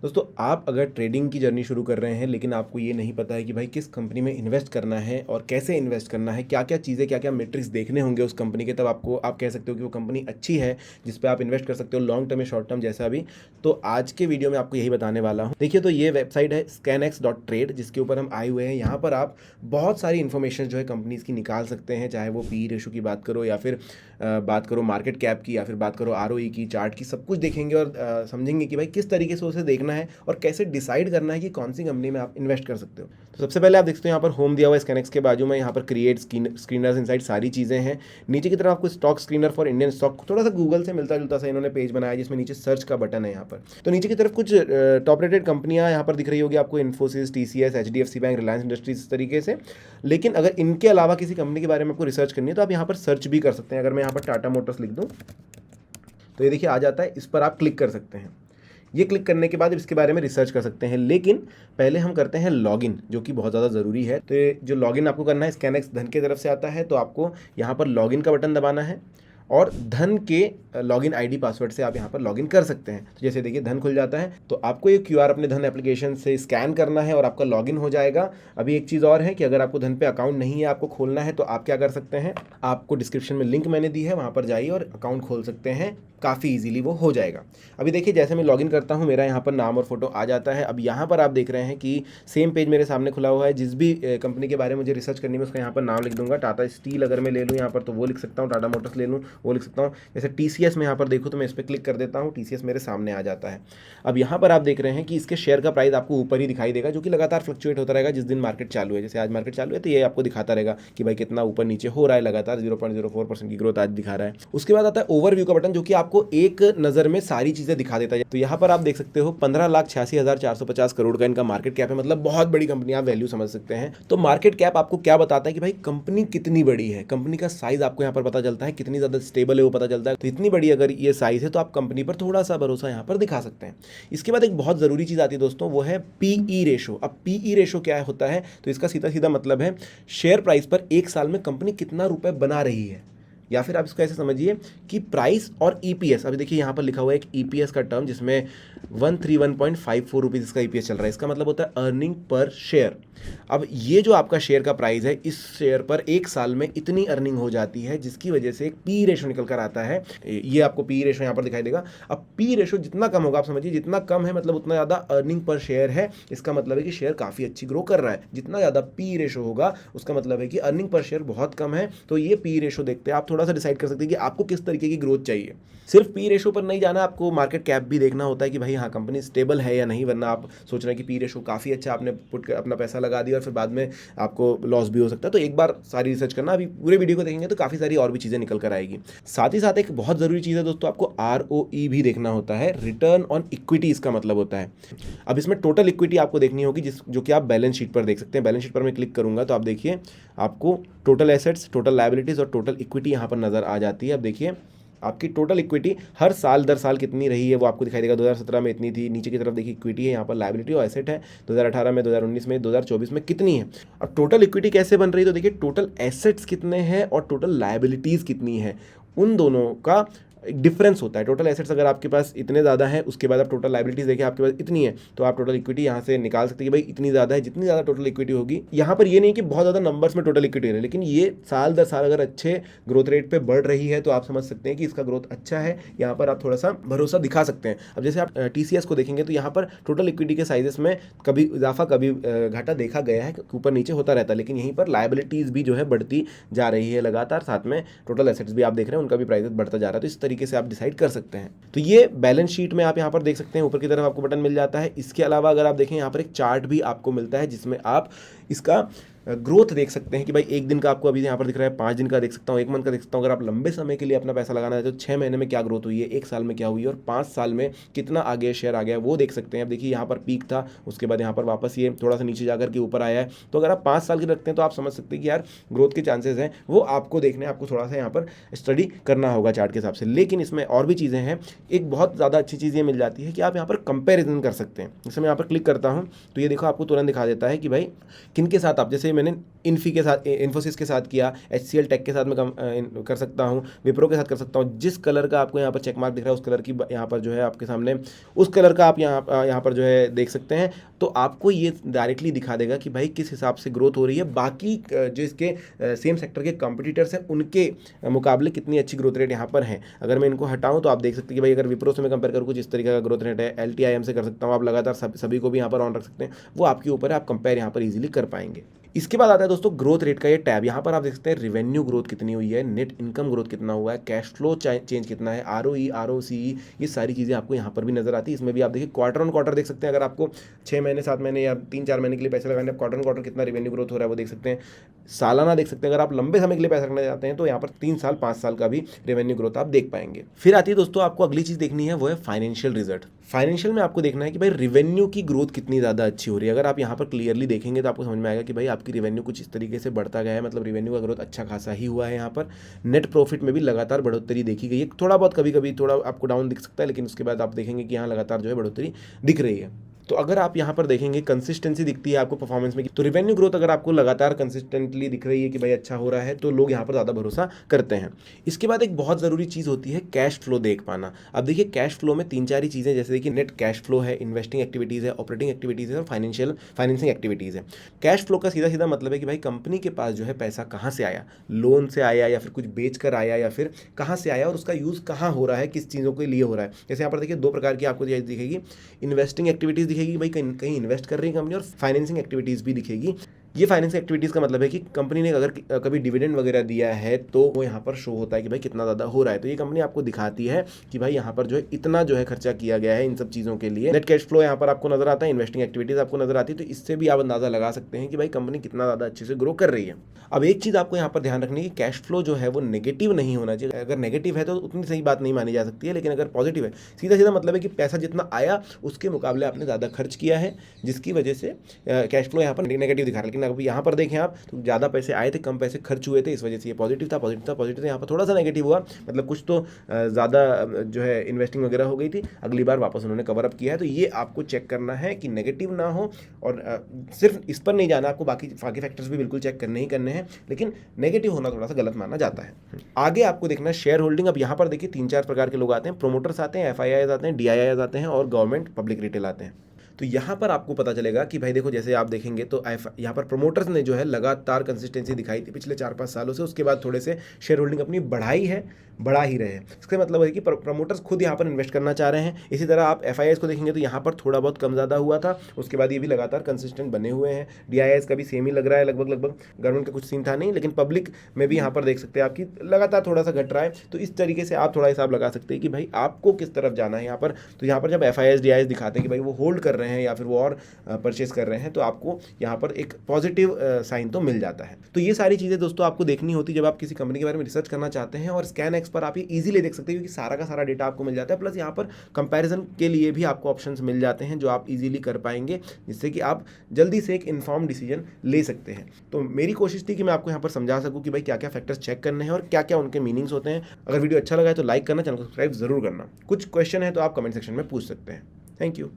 दोस्तों आप अगर ट्रेडिंग की जर्नी शुरू कर रहे हैं लेकिन आपको ये नहीं पता है कि भाई किस कंपनी में इन्वेस्ट करना है और कैसे इन्वेस्ट करना है, क्या क्या चीज़ें, क्या क्या मेट्रिक्स देखने होंगे उस कंपनी के, तब आपको आप कह सकते हो कि वो कंपनी अच्छी है जिस पे आप इन्वेस्ट कर सकते हो लॉन्ग टर्म या शॉर्ट टर्म जैसा भी। तो आज के वीडियो में आपको यही बताने वाला हूँ। देखिए, तो ये वेबसाइट है scanex.trade जिसके ऊपर हम आए हुए हैं। यहाँ पर आप बहुत सारी इन्फॉर्मेशन जो है कंपनीज़ की निकाल सकते हैं, चाहे वो पी रेशो की बात करो या फिर बात करो मार्केट कैप की या फिर बात करो ROE की, चार्ट की, सब कुछ देखेंगे और समझेंगे कि भाई किस तरीके से उसे देखना है और कैसे डिसाइड करना है कि कौन सी कंपनी में आप इन्वेस्ट कर सकते हो। तो सबसे पहले आप देखते हो यहाँ पर होम दिया हुआ है स्कैनेक्स के बाजू में, यहाँ पर क्रिएट स्क्रीनर्स इनसाइड सारी चीज़ें हैं। नीचे की तरफ आपको stock screener for Indian stock, थोड़ा सा गूगल से मिलता जुलता सा इन्होंने पेज बनाया जिसमें नीचे सर्च का बटन है यहाँ पर। तो नीचे की तरफ कुछ टॉप रेटेड कंपनियाँ यहाँ पर दिख रही होगी आपको, Infosys, TCS, HDFC bank, Reliance industries, इस तरीके से। लेकिन अगर इनके अलावा किसी कंपनी के बारे में आपको रिसर्च करनी है तो आप यहाँ पर सर्च भी कर सकते हैं। अगर मैं यहाँ पर टाटा मोटर्स लिख दूँ तो ये देखिए आ जाता है, इस पर आप क्लिक कर सकते हैं। ये क्लिक करने के बाद इसके बारे में रिसर्च कर सकते हैं, लेकिन पहले हम करते हैं लॉगिन, जो कि बहुत ज़्यादा ज़रूरी है। तो ये जो लॉगिन आपको करना है स्कैनेक्स धन की तरफ से आता है, तो आपको यहाँ पर लॉगिन का बटन दबाना है और धन के लॉगिन आईडी पासवर्ड से आप यहाँ पर लॉगिन कर सकते हैं। तो जैसे देखिए धन खुल जाता है, तो आपको ये QR अपने धन एप्लीकेशन से स्कैन करना है और आपका लॉगिन हो जाएगा। अभी एक चीज़ और है कि अगर आपको धन पे अकाउंट नहीं है, आपको खोलना है, तो आप क्या कर सकते हैं, आपको डिस्क्रिप्शन में लिंक मैंने दी है, वहाँ पर जाइए और अकाउंट खोल सकते हैं, काफ़ी ईजिली वो हो जाएगा। अभी देखिए जैसे मैं लॉगिन करता हूँ, मेरा यहाँ पर नाम और फोटो आ जाता है। अब यहाँ पर आप देख रहे हैं कि सेम पेज मेरे सामने खुला हुआ है। जिस भी कंपनी के बारे में मुझे रिसर्च करनी है उसका यहाँ पर नाम लिख दूंगा। टाटा स्टील अगर मैं ले लूँ यहाँ पर तो वो लिख सकता हूँ, टाटा मोटर्स ले लूँ वो लिख सकता हूँ। जैसे TCS में यहाँ पर देखूँ तो मैं इस पर क्लिक कर देता हूँ, TCS मेरे सामने आ जाता है। अब यहाँ पर आप देख रहे हैं कि इसके शेयर का प्राइस आपको ऊपर ही दिखाई देगा, जो कि लगातार फ्लक्चुएट होता रहेगा जिस दिन मार्केट चालू है। जैसे आज मार्केट चालू है तो ये आपको दिखाता रहेगा कि भाई कितना ऊपर नीचे हो रहा है, लगातार 0.04% की ग्रोथ आज दिखा रहा है। उसके बाद आता है ओवरव्यू का बटन, जो कि आपको एक नज़र में सारी चीज़ें दिखा देता है। तो यहाँ पर आप देख सकते हो 15,86,450 करोड़ का इनका मार्केट कैप है, मतलब बहुत बड़ी कंपनी, आप वैल्यू समझ सकते हैं। तो मार्केट कैप आपको क्या बताता है कि भाई कंपनी कितनी बड़ी है, कंपनी का साइज आपको यहाँ पर पता चलता है, कितनी ज़्यादा स्टेबल है वो पता चलता है। तो इतनी बड़ी अगर ये साइज है तो आप कंपनी पर थोड़ा सा भरोसा यहाँ पर दिखा सकते हैं। इसके बाद एक बहुत ज़रूरी चीज़ आती है दोस्तों, वो है PE रेशो। अब PE रेशो क्या होता है, तो इसका सीधा सीधा मतलब है शेयर प्राइस पर एक साल में कंपनी कितना रुपए बना रही है, या फिर आप इसको ऐसे समझिए कि प्राइस और EPS। अभी देखिए यहाँ पर लिखा हुआ है एक EPS का टर्म जिसमें 131.54 रुपीज़ इसका EPS चल रहा है। इसका मतलब होता है अर्निंग पर शेयर। अब ये जो आपका शेयर का प्राइस है, इस शेयर पर एक साल में इतनी अर्निंग हो जाती है, जिसकी वजह से एक PE रेशो निकल कर आता है। ये आपको PE रेशो यहाँ पर दिखाई देगा। अब PE रेशो जितना कम होगा, आप समझिए जितना कम है मतलब उतना ज़्यादा अर्निंग पर शेयर है। इसका मतलब है कि शेयर काफ़ी अच्छी ग्रो कर रहा है। जितना ज़्यादा PE रेशो होगा उसका मतलब है कि अर्निंग पर शेयर बहुत कम है। तो ये PE रेशो देखते हैं, आप थोड़ा सा डिसाइड कर सकते हैं कि आपको किस तरीके की ग्रोथ चाहिए। सिर्फ PE रेशो पर नहीं जाना, आपको मार्केट कैप भी देखना होता है कि भाई हाँ कंपनी स्टेबल है या नहीं, वरना आप सोच रहे हैं कि PE रेशो काफ़ी अच्छा, आपने पुट अपना पैसा लगा दिया और फिर बाद में आपको लॉस भी हो सकता है। तो एक बार सारी रिसर्च करना, अभी पूरे वीडियो को देखेंगे तो काफ़ी सारी और भी चीज़ें निकल कर आएगी। साथ ही साथ एक बहुत ज़रूरी चीज़ है दोस्तों, आपको ROE भी देखना होता है, रिटर्न ऑन इक्विटी इसका मतलब होता है। अब इसमें टोटल इक्विटी आपको देखनी होगी जो कि आप बैलेंस शीट पर देख सकते हैं। बैलेंस शीट पर मैं क्लिक करूंगा तो आप देखिए आपको टोटल एसेट्स, टोटल लायबिलिटीज़ और टोटल इक्विटी यहाँ पर नज़र आ जाती है। अब देखिए आपकी टोटल इक्विटी हर साल दर साल कितनी रही है वो आपको दिखाई देगा। 2017 में इतनी थी, नीचे की तरफ देखिए इक्विटी है, यहाँ पर लायबिलिटी और एसेट है 2018 में, 2019 में, 2024 में कितनी है। अब टोटल इक्विटी कैसे बन रही है, तो देखिए टोटल एसेट्स कितने हैं और टोटल लायबिलिटीज़ कितनी है, उन दोनों का एक डिफरेंस होता है। टोटल एसेट्स अगर आपके पास इतने ज़्यादा है, उसके बाद आप टोटल लायबिलिटीज़ देखिए आपके पास इतनी है, तो आप टोटल इक्विटी यहाँ से निकाल सकते हैं कि भाई इतनी ज़्यादा है। जितनी ज़्यादा टोटल इक्विटी होगी, यहाँ पर ये नहीं कि बहुत ज़्यादा नंबर्स में टोटल इक्विटी है, लेकिन ये साल दर साल अगर अच्छे ग्रोथ रेट पे बढ़ रही है तो आप समझ सकते हैं कि इसका ग्रोथ अच्छा है। यहाँ पर आप थोड़ा सा भरोसा दिखा सकते हैं। अब जैसे आप TCS को देखेंगे तो यहाँ पर टोटल इक्विटी के साइजेस में कभी इजाफा कभी घाटा देखा गया है, ऊपर नीचे होता रहता है, लेकिन यहीं पर लायबिलिटीज़ भी जो है बढ़ती जा रही है लगातार, साथ में टोटल एसेट्स भी आप देख रहे हैं उनका भी प्राइस बढ़ता जा रहा है। तो इस तरीके से आप डिसाइड कर सकते हैं। तो ये बैलेंस शीट में आप यहाँ पर देख सकते हैं, ऊपर की तरफ आपको बटन मिल जाता है। इसके अलावा अगर आप देखें यहाँ पर एक चार्ट भी आपको मिलता है जिसमें आप इसका ग्रोथ देख सकते हैं कि भाई एक दिन का आपको अभी यहाँ पर दिख रहा है, 5 दिन का देख सकता हूँ, 1 मंथ का देख सकता हूँ। अगर आप लंबे समय के लिए अपना पैसा लगाना है तो 6 महीने में क्या ग्रोथ हुई है, 1 साल में क्या हुई है और 5 साल में कितना आगे शेयर आ गया वो देख सकते हैं। अब देखिए यहाँ पर पीक था, उसके बाद यहाँ पर वापस ये थोड़ा सा नीचे जाकर के ऊपर आया है। तो अगर आप 5 साल की रखते हैं तो आप समझ सकते हैं कि यार ग्रोथ के चांसेस हैं, वो आपको देखने, आपको थोड़ा सा यहाँ पर स्टडी करना होगा चार्ट के हिसाब से। लेकिन इसमें और भी चीज़ें हैं। एक बहुत ज़्यादा अच्छी चीज़ ये मिल जाती है कि आप यहाँ पर कंपेरिजन कर सकते हैं। जैसे मैं यहाँ पर क्लिक करता हूँ तो ये देखो आपको तुरंत दिखा देता है कि भाई किन के साथ आप, जैसे मैंने इन्फी के साथ, इन्फोसिस के साथ किया, HCL टेक के साथ मैं कर सकता हूँ, विप्रो के साथ कर सकता हूँ। जिस कलर का आपको यहाँ पर चेक मार्क दिख रहा है उस कलर की यहाँ पर जो है आपके सामने उस कलर का आप यहाँ पर जो है देख सकते हैं। तो आपको ये डायरेक्टली दिखा देगा कि भाई किस हिसाब से ग्रोथ हो रही है, बाकी जो इसके सेम सेक्टर के कॉम्पिटिटर्स हैं उनके मुकाबले कितनी अच्छी ग्रोथ रेट यहाँ पर है। अगर मैं इनको हटाऊँ तो आप देख सकते हैं कि भाई अगर विप्रो से मैं कंपेयर करूँ कुछ इस तरीके का ग्रोथ रेट है, LTIM से कर सकता हूँ, आप लगातार सभी को भी यहाँ पर ऑन रख सकते हैं, वो आपके ऊपर है, आप कंपेयर यहाँ पर ईजिली कर पाएंगे। इसके बाद आता है दोस्तों ग्रोथ रेट का ये टैब। यहाँ पर आप देख सकते हैं रेवेन्यू ग्रोथ कितनी हुई है, नेट इनकम ग्रोथ कितना हुआ है, कैश फ्लो चेंज कितना है, ROE ROCE, ये सारी चीज़ें आपको यहाँ पर भी नजर आती है। इसमें भी आप देखिए क्वार्टर ऑन क्वार्टर देख सकते हैं। अगर आपको 6 महीने 7 महीने या 3-4 महीने के लिए पैसे लगाने, क्वार्टर ऑन क्वार्टर कितना रेवेन्यू ग्रोथ हो रहा है वो देख सकते हैं। सालाना देख सकते हैं। अगर आप लंबे समय के लिए पैसा रखना चाहते हैं तो यहाँ पर 3 साल 5 साल का भी रेवेन्यू ग्रोथ आप देख पाएंगे। फिर आती है दोस्तों आपको अगली चीज़ देखनी है, वो है फाइनेंशियल रिजल्ट। फाइनेंशियल में आपको देखना है कि भाई रेवेन्यू की ग्रोथ कितनी ज़्यादा अच्छी हो रही है। अगर आप यहाँ पर क्लियरली देखेंगे तो आपको समझ में आएगा कि भाई आपकी रेवेन्यू कुछ इस तरीके से बढ़ता गया है, मतलब रेवेन्यू का ग्रोथ अच्छा खासा ही हुआ है। यहाँ पर नेट प्रॉफिट में भी लगातार बढ़ोतरी देखी गई है। थोड़ा बहुत कभी कभी थोड़ा आपको डाउन दिख सकता है, लेकिन उसके बाद आप देखेंगे कि यहाँ लगातार जो है बढ़ोतरी दिख रही है। तो अगर आप यहाँ पर देखेंगे कंसिस्टेंसी दिखती है आपको परफॉर्मेंस में, तो रेवेन्यू ग्रोथ अगर आपको लगातार कंसिस्टेंटली दिख रही है कि भाई अच्छा हो रहा है, तो लोग यहाँ पर ज़्यादा भरोसा करते हैं। इसके बाद एक बहुत ज़रूरी चीज़ होती है कैश फ्लो देख पाना। अब देखिए कैश फ्लो में 3-4 ही चीज़ें, जैसे देखिए नेट कैश फ्लो है, इन्वेस्टिंग एक्टिविटीज़ है, ऑपरेटिंग एक्टिविटीज़ है और फाइनेंसिंग एक्टिविटीज़ है। कैश फ्लो का सीधा सीधा मतलब है कि भाई कंपनी के पास जो है पैसा कहाँ से आया, लोन से आया या फिर कुछ बेच कर आया या फिर कहाँ से आया और उसका यूज़ कहाँ हो रहा है, किस चीज़ों के लिए हो रहा है। जैसे यहाँ पर देखिए 2 प्रकार की आपको दिखेगी, इन्वेस्टिंग एक्टिविटीज़ दिखेगी, भाई कहीं इन्वेस्ट कर रही है कंपनी, और फाइनेंसिंग एक्टिविटीज़ भी दिखेगी। ये फाइनेंसिंग एक्टिविटीज़ का मतलब है कि कंपनी ने अगर कभी डिविडेंड वगैरह दिया है तो वो यहाँ पर शो होता है कि भाई कितना ज़्यादा हो रहा है। तो ये कंपनी आपको दिखाती है कि भाई यहाँ पर जो है इतना जो है खर्चा किया गया है इन सब चीज़ों के लिए। नेट कैश फ्लो यहाँ पर आपको नजर आता है, इन्वेस्टिंग एक्टिविटीज़ आपको नजर आती है। तो इससे भी आप अंदाज़ा लगा सकते हैं कि भाई कंपनी कितना ज़्यादा अच्छे से ग्रो कर रही है। अब एक चीज़ आपको यहाँ पर ध्यान रखनी है कि कैश फ्लो जो है वो नेगेटिव नहीं होना चाहिए। अगर नेगेटिव है तो उतनी सही बात नहीं मानी जा सकती है, लेकिन अगर पॉजिटिव है, सीधा सीधा मतलब है कि पैसा जितना आया उसके मुकाबले आपने ज़्यादा खर्च किया है, जिसकी वजह से कैश फ्लो यहाँ पर नेगेटिव दिखा रहा है। लेकिन अगर यहाँ पर देखें आप तो ज़्यादा पैसे आए थे, कम पैसे खर्च हुए थे, इस वजह से ये पॉजिटिव था। यहाँ पर थोड़ा सा नेगेटिव हुआ, मतलब कुछ तो ज़्यादा जो है इन्वेस्टिंग वगैरह हो गई थी, अगली बार वापस उन्होंने कवर अप किया है। तो ये आपको चेक करना है कि नेगेटिव ना हो, और सिर्फ इस पर नहीं जाना, आपको बाकी फैक्टर्स भी बिल्कुल चेक करने ही करने हैं, लेकिन नेगेटिव होना थोड़ा सा गलत माना जाता है। आगे आपको देखना है शेयर होल्डिंग। अब यहाँ पर देखिए 3-4 प्रकार के लोग आते हैं, प्रोमोटर्स आते हैं, FIIs आते हैं, DIIs आते हैं और गवर्नमेंट पब्लिक रिटेल आते हैं। तो यहाँ पर आपको पता चलेगा कि भाई देखो, जैसे आप देखेंगे तो यहाँ पर प्रोमोटर्स ने जो है लगातार कंसिस्टेंसी दिखाई थी पिछले 4-5 सालों से, उसके बाद थोड़े से शेयर होल्डिंग अपनी बढ़ा ही रहे हैं। इसका मतलब है कि प्रमोटर्स खुद यहाँ पर इन्वेस्ट करना चाह रहे हैं। इसी तरह आप FIIs को देखेंगे तो यहाँ पर थोड़ा बहुत कम ज़्यादा हुआ था, उसके बाद ये भी लगातार कंसिस्टेंट बने हुए हैं। DIIs का भी सेम ही लग रहा है, लगभग गवर्नमेंट का कुछ सीन था नहीं, लेकिन पब्लिक में भी यहाँ पर देख सकते हैं आपकी लगातार थोड़ा सा घट रहा है। तो इस तरीके से आप थोड़ा हिसाब लगा सकते हैं कि भाई आपको किस तरफ जाना है यहाँ पर। तो यहाँ पर जब FIIs DIIs दिखाते हैं कि भाई वो होल्ड कर रहे हैं या फिर वो और परचेस कर रहे हैं, तो आपको यहाँ पर एक पॉजिटिव साइन तो मिल जाता है। तो ये सारी चीज़ें दोस्तों आपको देखनी होती है जब आप किसी कंपनी के बारे में रिसर्च करना चाहते हैं। और ScanX पर आप ये ईजिली देख सकते हैं क्योंकि सारा का सारा डेटा आपको मिल जाता है, प्लस यहाँ पर कंपैरिजन के लिए भी आपको ऑप्शंस मिल जाते हैं जो आप इजीली कर पाएंगे, जिससे कि आप जल्दी से एक इन्फॉर्म डिसीजन ले सकते हैं। तो मेरी कोशिश थी कि मैं आपको यहाँ पर समझा सकूँ कि भाई क्या क्या फैक्टर्स चेक करने हैं और क्या क्या उनके मीनिंग्स होते हैं। अगर वीडियो अच्छा लगा है तो लाइक करना, चैनल को सब्सक्राइब जरूर करना। कुछ क्वेश्चन है तो आप कमेंट सेक्शन में पूछ सकते हैं। Thank you.